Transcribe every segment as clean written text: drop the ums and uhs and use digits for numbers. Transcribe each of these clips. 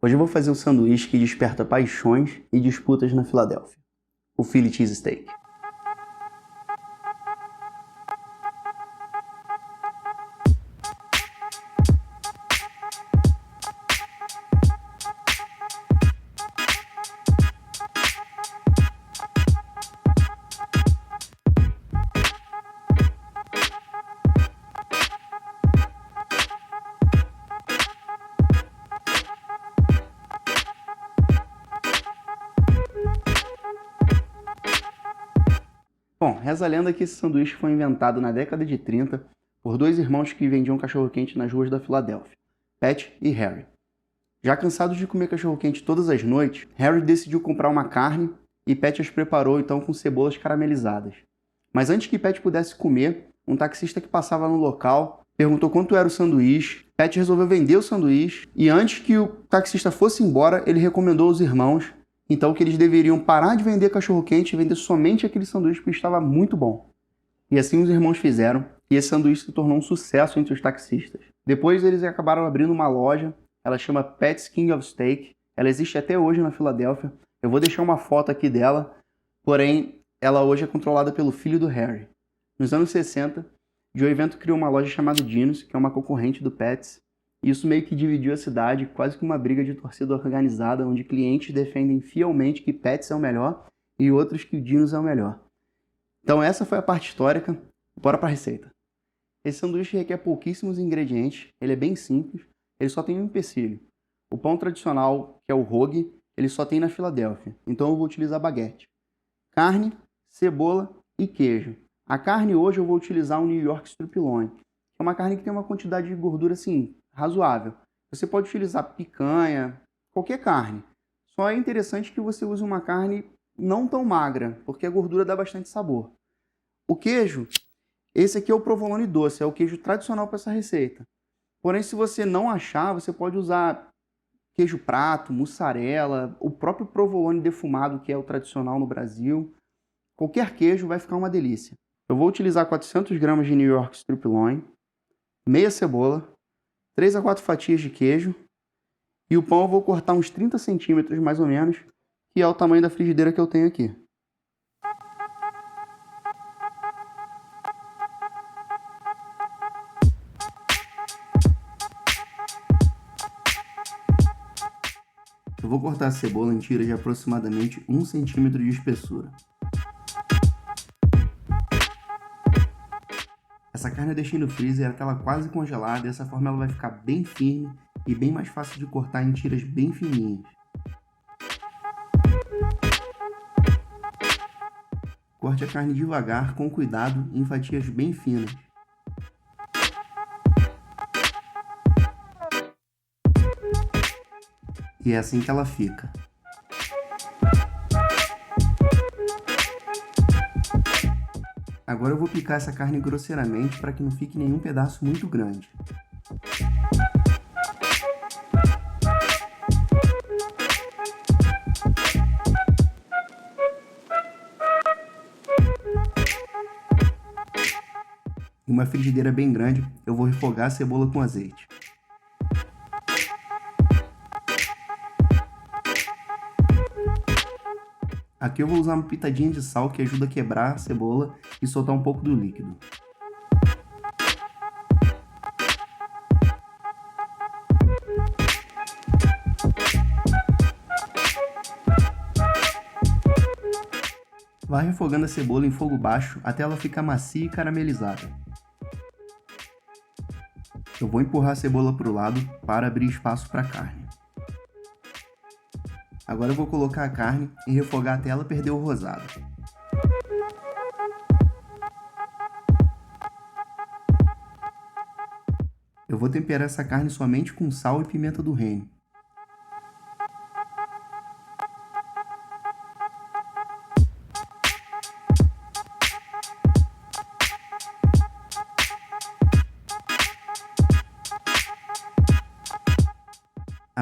Hoje eu vou fazer um sanduíche que desperta paixões e disputas na Filadélfia. O Philly Cheesesteak. Bom, reza a lenda que esse sanduíche foi inventado na década de 30 por dois irmãos que vendiam cachorro-quente nas ruas da Filadélfia, Pat e Harry. Já cansados de comer cachorro-quente todas as noites, Harry decidiu comprar uma carne e Pat as preparou então com cebolas caramelizadas. Mas antes que Pat pudesse comer, um taxista que passava no local perguntou quanto era o sanduíche. Pat resolveu vender o sanduíche e antes que o taxista fosse embora, ele recomendou aos irmãos então que eles deveriam parar de vender cachorro-quente e vender somente aquele sanduíche porque estava muito bom. E assim os irmãos fizeram, e esse sanduíche se tornou um sucesso entre os taxistas. Depois eles acabaram abrindo uma loja, ela chama Pat's King of Steak, ela existe até hoje na Filadélfia. Eu vou deixar uma foto aqui dela, porém ela hoje é controlada pelo filho do Harry. Nos anos 60, Joey Vento criou uma loja chamada Dino's, que é uma concorrente do Pat's. E isso meio que dividiu a cidade, quase que uma briga de torcida organizada, onde clientes defendem fielmente que Pat's é o melhor e outros que o Dino's é o melhor. Então essa foi a parte histórica, bora para a receita. Esse sanduíche requer pouquíssimos ingredientes, ele é bem simples, ele só tem um empecilho. O pão tradicional, que é o hoagie, ele só tem na Filadélfia, então eu vou utilizar baguete. Carne, cebola e queijo. A carne hoje eu vou utilizar um New York Strip Loin, que é uma carne que tem uma quantidade de gordura assim, razoável. Você pode utilizar picanha, qualquer carne. Só é interessante que você use uma carne não tão magra, porque a gordura dá bastante sabor. O queijo, esse aqui é o provolone doce, é o queijo tradicional para essa receita. Porém, se você não achar, você pode usar queijo prato, mussarela, o próprio provolone defumado, que é o tradicional no Brasil. Qualquer queijo vai ficar uma delícia. Eu vou utilizar 400 gramas de New York Strip Loin, meia cebola, 3 a 4 fatias de queijo e o pão eu vou cortar uns 30 centímetros mais ou menos, que é o tamanho da frigideira que eu tenho aqui. Eu vou cortar a cebola em tiras de aproximadamente 1 centímetro de espessura. Essa carne eu deixei no freezer até ela quase congelar, dessa forma ela vai ficar bem firme e bem mais fácil de cortar em tiras bem fininhas. Corte a carne devagar, com cuidado, em fatias bem finas. E é assim que ela fica. Agora eu vou picar essa carne grosseiramente para que não fique nenhum pedaço muito grande. Em uma frigideira bem grande, eu vou refogar a cebola com azeite. Aqui eu vou usar uma pitadinha de sal que ajuda a quebrar a cebola e soltar um pouco do líquido. Vá refogando a cebola em fogo baixo até ela ficar macia e caramelizada. Eu vou empurrar a cebola para o lado para abrir espaço para a carne. Agora eu vou colocar a carne e refogar até ela perder o rosado. Eu vou temperar essa carne somente com sal e pimenta do reino.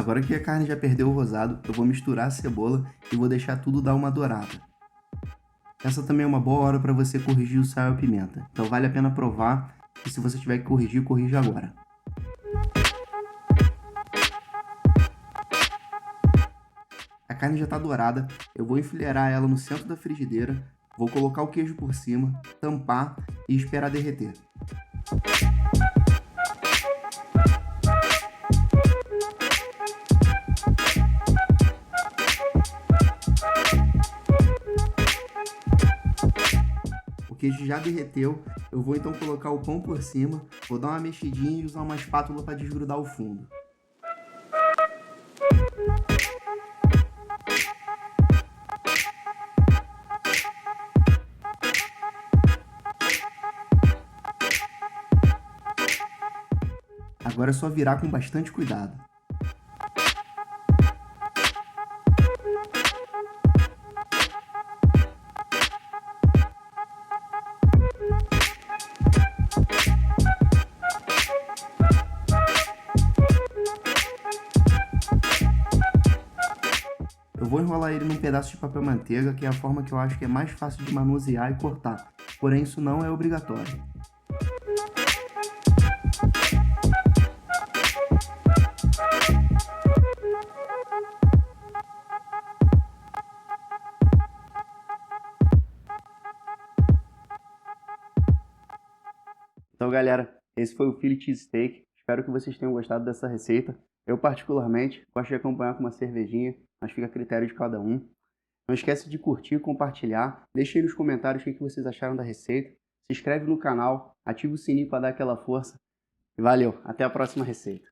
Agora que a carne já perdeu o rosado, eu vou misturar a cebola e vou deixar tudo dar uma dourada. Essa também é uma boa hora para você corrigir o sal e a pimenta, então vale a pena provar e se você tiver que corrigir, corrija agora. carne já está dourada, eu vou enfileirar ela no centro da frigideira, vou colocar o queijo por cima, tampar e esperar derreter. O queijo já derreteu, eu vou então colocar o pão por cima, vou dar uma mexidinha e usar uma espátula para desgrudar o fundo. Agora é só virar com bastante cuidado. Eu vou enrolar ele num pedaço de papel manteiga, que é a forma que eu acho que é mais fácil de manusear e cortar, porém isso não é obrigatório. Então, galera, esse foi o Philly Cheesesteak. Espero que vocês tenham gostado dessa receita. Eu, particularmente, gosto de acompanhar com uma cervejinha, mas fica a critério de cada um. Não esquece de curtir, compartilhar. Deixe aí nos comentários o que vocês acharam da receita. Se inscreve no canal, ativa o sininho para dar aquela força. E valeu, até a próxima receita.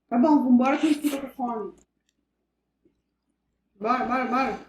Tá bom, vambora que a gente fica com fome. Bora.